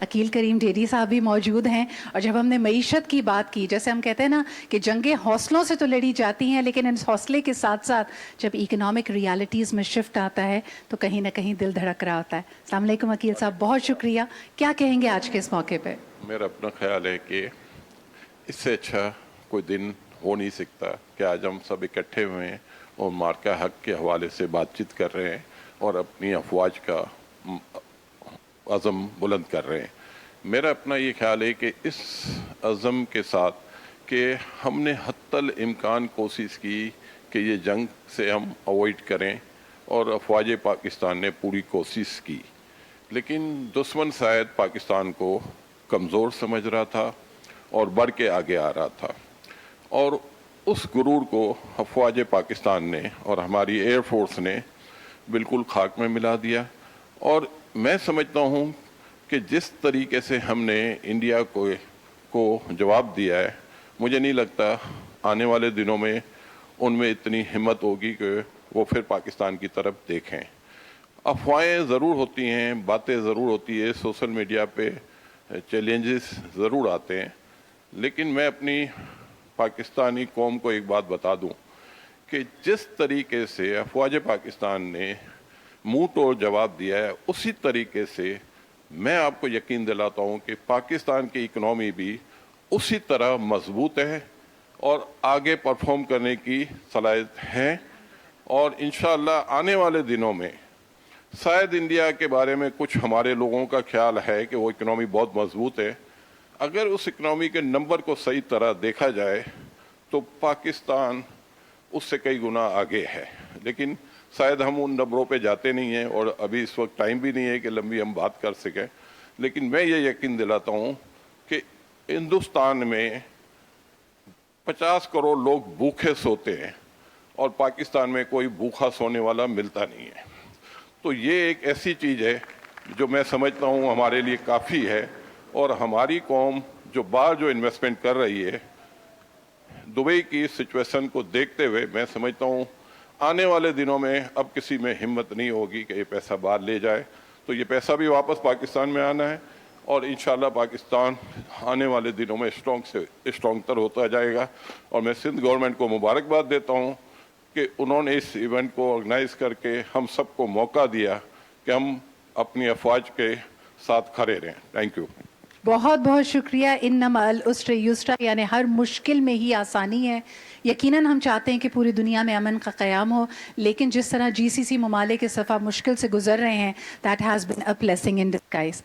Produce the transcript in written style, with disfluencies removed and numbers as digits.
عقیل کریم dairy صاحب بھی موجود ہیں، اور جب ہم نے معیشت کی بات کی، جیسے ہم کہتے ہیں نا کہ جنگیں حوصلوں سے تو لڑی جاتی ہیں، لیکن اس حوصلے کے ساتھ ساتھ جب اکنامک ریالٹیز میں شفٹ آتا ہے تو کہیں نہ کہیں دل دھڑک رہا ہوتا ہے۔ السلام علیکم عقیل صاحب، بہت شکریہ۔ کیا کہیں گے آج کے اس موقع پہ؟ میرا اپنا خیال ہے کہ اس سے اچھا کوئی دن ہو نہیں سکتا کہ آج ہم سب اکٹھے ہوئے ہیں اور مارکہ حق کے حوالے سے بات چیت کر رہے ہیں اور اپنی افواج کا عزم بلند کر رہے ہیں۔ میرا اپنا یہ خیال ہے کہ اس عزم کے ساتھ کہ ہم نے حتی الامکان کوشش کی کہ یہ جنگ سے ہم اوائڈ کریں، اور افواج پاکستان نے پوری کوشش کی، لیکن دشمن شاید پاکستان کو کمزور سمجھ رہا تھا اور بڑھ کے آگے آ رہا تھا، اور اس غرور کو افواج پاکستان نے اور ہماری ایئر فورس نے بالکل خاک میں ملا دیا۔ اور میں سمجھتا ہوں کہ جس طریقے سے ہم نے انڈیا کو جواب دیا ہے، مجھے نہیں لگتا آنے والے دنوں میں ان میں اتنی ہمت ہوگی کہ وہ پھر پاکستان کی طرف دیکھیں۔ افواہیں ضرور ہوتی ہیں، باتیں ضرور ہوتی ہے، سوشل میڈیا پہ چیلنجز ضرور آتے ہیں، لیکن میں اپنی پاکستانی قوم کو ایک بات بتا دوں کہ جس طریقے سے افواج پاکستان نے منہ توڑ جواب دیا ہے، اسی طریقے سے میں آپ کو یقین دلاتا ہوں کہ پاکستان کی اکنامی بھی اسی طرح مضبوط ہے اور آگے پرفارم کرنے کی صلاحیت ہے، اور انشاءاللہ آنے والے دنوں میں شاید انڈیا کے بارے میں کچھ ہمارے لوگوں کا خیال ہے کہ وہ اکنامی بہت مضبوط ہے۔ اگر اس اکنامی کے نمبر کو صحیح طرح دیکھا جائے تو پاکستان اس سے کئی گنا آگے ہے، لیکن شاید ہم ان نمبروں پہ جاتے نہیں ہیں، اور ابھی اس وقت ٹائم بھی نہیں ہے کہ لمبی ہم بات کر سکیں۔ لیکن میں یہ یقین دلاتا ہوں کہ ہندوستان میں 50 کروڑ لوگ بھوکے سوتے ہیں اور پاکستان میں کوئی بھوکا سونے والا ملتا نہیں ہے۔ تو یہ ایک ایسی چیز ہے جو میں سمجھتا ہوں ہمارے لیے کافی ہے، اور ہماری قوم جو باہر جو انویسٹمنٹ کر رہی ہے دبئی کی سچویشن کو دیکھتے ہوئے، میں سمجھتا ہوں آنے والے دنوں میں اب کسی میں ہمت نہیں ہوگی کہ یہ پیسہ باہر لے جائے، تو یہ پیسہ بھی واپس پاکستان میں آنا ہے، اور انشاءاللہ پاکستان آنے والے دنوں میں اسٹرانگ تر ہوتا جائے گا۔ اور میں سندھ گورنمنٹ کو مبارکباد دیتا ہوں کہ انہوں نے اس ایونٹ کو آرگنائز کر کے ہم سب کو موقع دیا کہ ہم اپنی افواج کے ساتھ کھڑے رہیں۔ Thank you. بہت بہت شکریہ۔ انما العسر یسرا، یعنی ہر مشکل میں ہی آسانی ہے۔ یقیناً ہم چاہتے ہیں کہ پوری دنیا میں امن کا قیام ہو، لیکن جس طرح GCC ممالک اس صفحہ مشکل سے گزر رہے ہیں، that has been a blessing in disguise۔